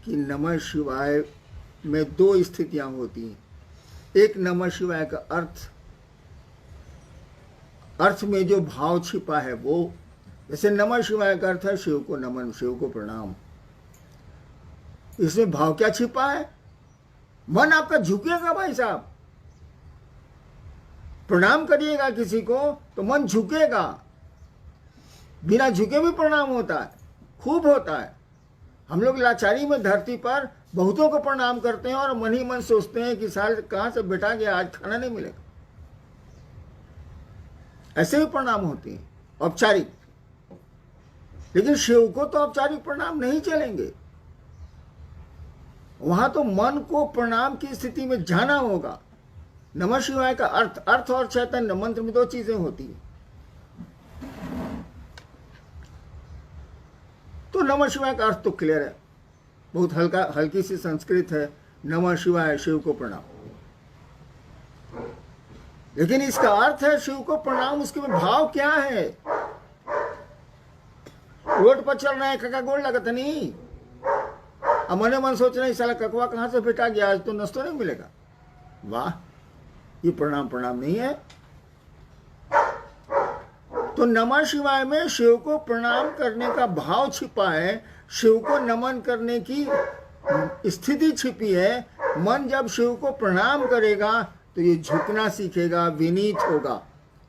कि नमः शिवाय में दो स्थितियां होती हैं। एक नमः शिवाय का अर्थ में जो भाव छिपा है वो, जैसे नमः शिवाय का अर्थ है शिव को नमन, शिव को प्रणाम। इसमें भाव क्या छिपा है? मन आपका झुकेगा भाई साहब। प्रणाम करिएगा किसी को तो मन झुकेगा, बिना झुके भी प्रणाम होता है, खूब होता है। हम लोग लाचारी में धरती पर बहुतों को प्रणाम करते हैं और मन ही मन सोचते हैं कि साल कहां से बेटा गया, आज खाना नहीं मिलेगा। ऐसे भी प्रणाम होते हैं औपचारिक, लेकिन शिव को तो औपचारिक प्रणाम नहीं चलेंगे। वहां तो मन को प्रणाम की स्थिति में जाना होगा। नमः शिवाय का अर्थ और चैतन्य मंत्र में दो चीजें होती हैं। तो नमः शिवाय का अर्थ तो क्लियर है, बहुत हल्की सी संस्कृत है, नमः शिवाय शिव को प्रणाम। लेकिन इसका अर्थ है शिव को प्रणाम, उसके में भाव क्या है? रोड पर चल रहे हैं, कका गोड़ लगता नहीं, अब मने मन सोच रहे साला ककवा कहां से बेटा गया, आज तो नाश्ता नहीं मिलेगा। वाह, ये प्रणाम नहीं है। तो नमः शिवाय में शिव को प्रणाम करने का भाव छिपा है, शिव को नमन करने की स्थिति छिपी है। मन जब शिव को प्रणाम करेगा तो ये झुकना सीखेगा, विनीत होगा।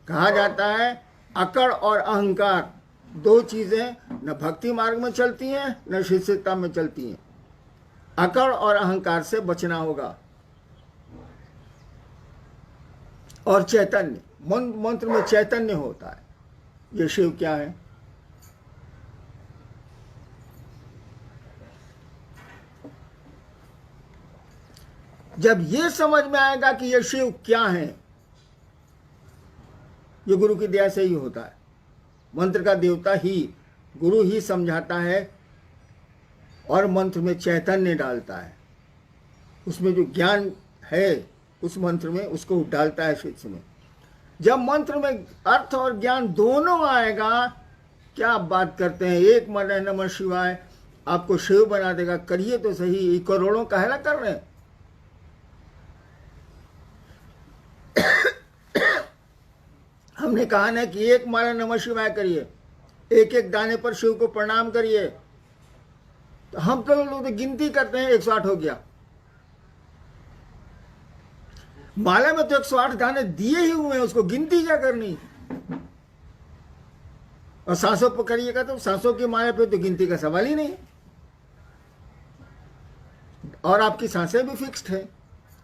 कहा जाता है अकड़ और अहंकार दो चीजें न भक्ति मार्ग में चलती हैं न शिष्यता में चलती हैं। अकड़ और अहंकार से बचना होगा। और चैतन्य, मंत्र में चैतन्य होता है। ये शिव क्या है? जब ये समझ में आएगा कि ये शिव क्या है, ये गुरु की दया से ही होता है। मंत्र का देवता ही, गुरु ही समझाता है और मंत्र में चैतन्य डालता है। उसमें जो ज्ञान है उस मंत्र में, उसको डालता है शिष्य में। जब मंत्र में अर्थ और ज्ञान दोनों आएगा, क्या आप बात करते हैं, एक मन है नमः शिवाय आपको शिव बना देगा। करिए तो सही, करोड़ों काहेला कर रहे हैं। हमने कहा ना कि एक माला नमः शिवाय करिए, एक एक दाने पर शिव को प्रणाम करिए। तो हम तो लोग तो गिनती करते हैं, 108 हो गया। माला में तो 108 दाने दिए ही हुए हैं, उसको गिनती क्या करनी। और सांसों पर करिएगा तो सांसों की माला पे तो गिनती का सवाल ही नहीं। और आपकी सांसें भी फिक्स्ड है,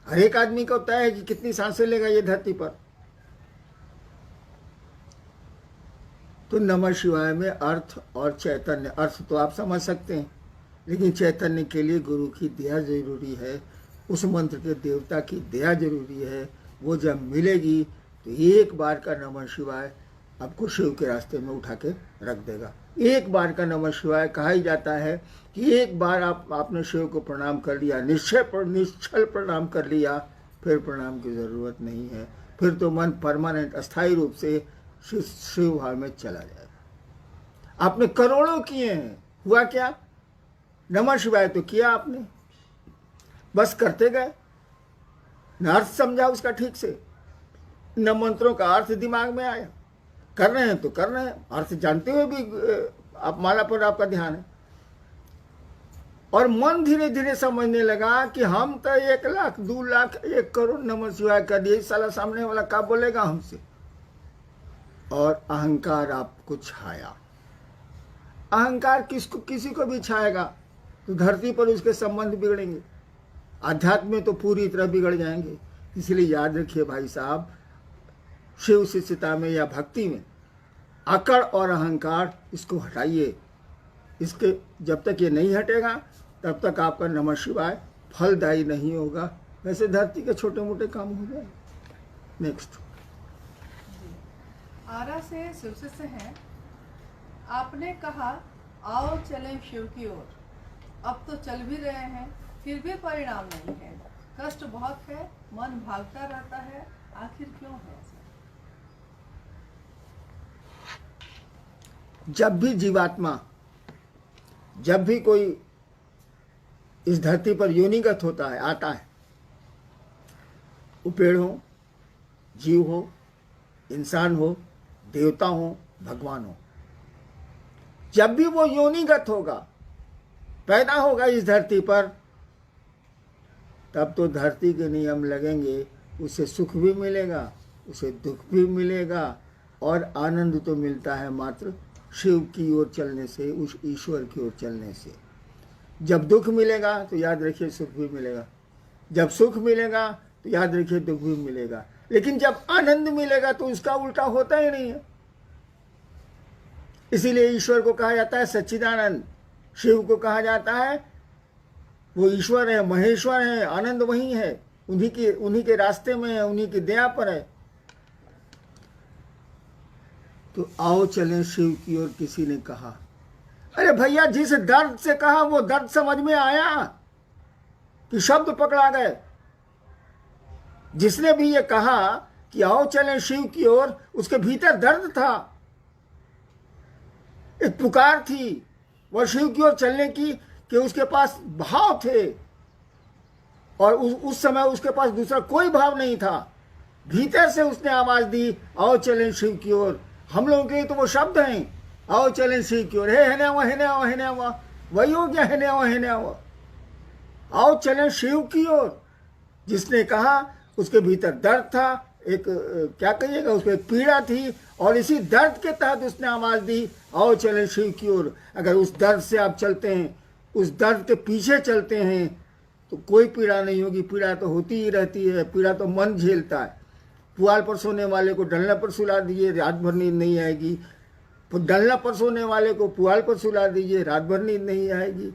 हर एक आदमी को तय है कि कितनी सांसें लेगा ये धरती पर। तो नमः शिवाय में अर्थ और चैतन्य, अर्थ तो आप समझ सकते हैं, लेकिन चैतन्य के लिए गुरु की दया जरूरी है, उस मंत्र के देवता की दया जरूरी है। वो जब मिलेगी तो एक बार का नमः शिवाय आपको शिव के रास्ते में उठा के रख देगा। एक बार का नमः शिवाय कहा ही जाता है कि एक बार आपने शिव को प्रणाम कर लिया, निश्चल प्रणाम कर लिया, फिर प्रणाम की जरूरत नहीं है। फिर तो मन परमानेंट अस्थायी रूप से शिव भाव में चला जाएगा। आपने करोड़ों किए हैं, हुआ क्या? नमः शिवाय तो किया आपने, बस करते गए, न अर्थ समझा उसका ठीक से, न मंत्रों का अर्थ दिमाग में आया। कर रहे हैं तो कर रहे हैं, अर्थ जानते हुए भी आप माला पर आपका ध्यान है। और मन धीरे धीरे समझने लगा कि हम तो 1 लाख 2 लाख 1 करोड़ नमः शिवाय कर दिए, साला सामने वाला क्या बोलेगा हमसे। और अहंकार आपको छाया। अहंकार किसी को भी छाएगा तो धरती पर उसके संबंध बिगड़ेंगे, आध्यात्म में तो पूरी तरह बिगड़ जाएंगे। इसलिए याद रखिए भाई साहब, शिव शिष्यता में या भक्ति में अकड़ और अहंकार इसको हटाइए। इसके जब तक ये नहीं हटेगा तब तक आपका नमः शिवाय फलदायी नहीं होगा। वैसे धरती के छोटे मोटे काम हो जाए। नेक्स्ट। आरा से शिव शिष्य हैं। आपने कहा आओ चलें शिव की ओर, अब तो चल भी रहे हैं, फिर भी परिणाम नहीं है। कष्ट बहुत है, मन भागता रहता है, आखिर क्यों है ऐसा? जब भी जीवात्मा, जब भी कोई इस धरती पर योनिगत होता है, आता है। वो पेड़ हो, जीव हो, इंसान हो, देवता हो, भगवान हो, जब भी वो योनिगत होगा, पैदा होगा इस धरती पर, तब तो धरती के नियम लगेंगे। उसे सुख भी मिलेगा, उसे दुख भी मिलेगा, और आनंद तो मिलता है मात्र शिव की ओर चलने से, उस ईश्वर की ओर चलने से। जब दुख मिलेगा तो याद रखिए सुख भी मिलेगा, जब सुख मिलेगा तो याद रखिए दुख भी मिलेगा। लेकिन जब आनंद मिलेगा तो उसका उल्टा होता ही नहीं है। इसीलिए ईश्वर को कहा जाता है सच्चिदानंद, शिव को कहा जाता है वो ईश्वर है, महेश्वर है, आनंद वही है, उन्हीं के रास्ते में है, उन्हीं की दया पर है। तो आओ चलें शिव की ओर, किसी ने कहा। अरे भैया, जिस दर्द से कहा वो दर्द समझ में आया कि शब्द पकड़ा गए? जिसने भी ये कहा कि आओ चलें शिव की ओर, उसके भीतर दर्द था, एक पुकार थी वह शिव की ओर चलने की, कि उसके पास भाव थे, और उस समय उसके पास दूसरा कोई भाव नहीं था। भीतर से उसने आवाज दी, आओ चलें शिव की ओर। हम लोगों के लिए तो वो शब्द हैं, आओ चलें शिव की ओर। है ना वो वही हो गया, है ना वो। आओ चलें शिव की ओर। जिसने कहा उसके भीतर दर्द था, एक क्या कहिएगा, उसको एक पीड़ा थी, और इसी दर्द के तहत उसने आवाज दी, आओ चलें शिव की ओर। अगर उस दर्द से आप चलते हैं, उस दर्द के पीछे चलते हैं, तो कोई पीड़ा नहीं होगी। पीड़ा तो होती ही रहती है, पीड़ा तो मन झेलता है। पुआल पर सोने वाले को डंडा पर सुला दीजिए, रात भर नींद नहीं आएगी। डंडा पर सोने वाले को पुआल पर सुला दीजिए, रात भर नींद नहीं आएगी।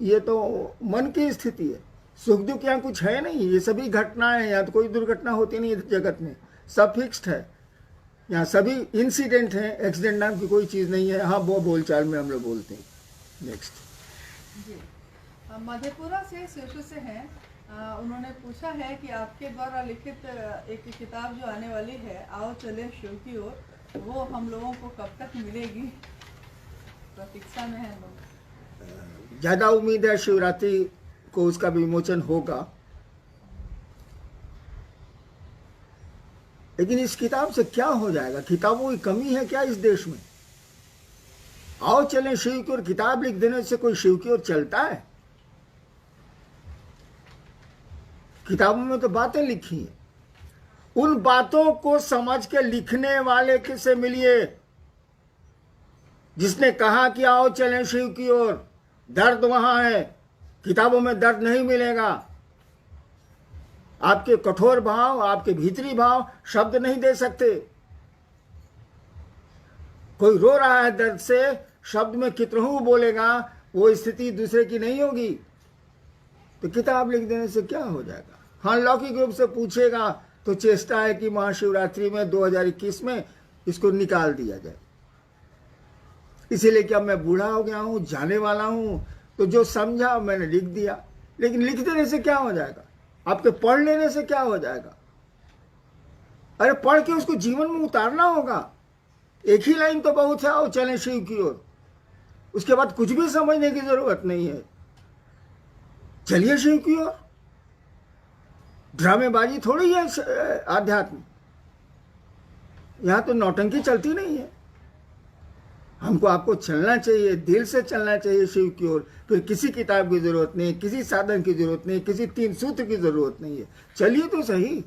ये तो मन की स्थिति है। सुख दुख यहाँ कुछ है नहीं, ये सभी घटनाएं हैं। यहाँ तो कोई दुर्घटना होती नहीं है जगत में, सब फिक्स्ड है। यहाँ सभी इंसिडेंट हैं, एक्सीडेंट नाम की कोई चीज़ नहीं है। हाँ, वो बोलचाल में हम लोग बोलते हैं। नेक्स्ट जी, मधेपुरा से शिशु से हैं। उन्होंने पूछा है कि आपके द्वारा लिखित एक किताब जो आने वाली है, आओ चले शिव की ओर, वो हम लोगों को कब तक मिलेगी? प्रतीक्षा में है लोग। ज़्यादा उम्मीद है शिवरात्रि को उसका विमोचन होगा। लेकिन इस किताब से क्या हो जाएगा? किताबों की कमी है क्या इस देश में? आओ चलें शिव की ओर किताब लिख देने से कोई शिव की ओर चलता है? किताबों में तो बातें लिखी हैं। उन बातों को समझ के लिखने वाले से मिलिए, जिसने कहा कि आओ चलें शिव की ओर। दर्द वहां है, किताबों में दर्द नहीं मिलेगा। आपके कठोर भाव, आपके भीतरी भाव शब्द नहीं दे सकते। कोई रो रहा है दर्द से, शब्द में कितनहू बोलेगा, वो स्थिति दूसरे की नहीं होगी। तो किताब लिख देने से क्या हो जाएगा? हाँ, लौकिक रूप से पूछेगा तो चेष्टा है कि महाशिवरात्रि में 2021 में इसको निकाल दिया जाए। इसीलिए कि अब मैं बूढ़ा हो गया हूं, जाने वाला हूं, तो जो समझा मैंने लिख दिया। लेकिन लिख देने से क्या हो जाएगा? आपके पढ़ लेने से क्या हो जाएगा? अरे पढ़ के उसको जीवन में उतारना होगा। एक ही लाइन तो बहुत है, आओ चलें शिव की ओर। उसके बाद कुछ भी समझने की जरूरत नहीं है। चलिए शिव की ओर। ड्रामेबाजी थोड़ी है आध्यात्म। यहां तो नौटंकी चलती नहीं है। हमको आपको चलना चाहिए, दिल से चलना चाहिए शिव की ओर। फिर किसी किताब की जरूरत नहीं, किसी साधन की जरूरत नहीं, किसी 3 सूत्र की जरूरत नहीं है। चलिए तो सही।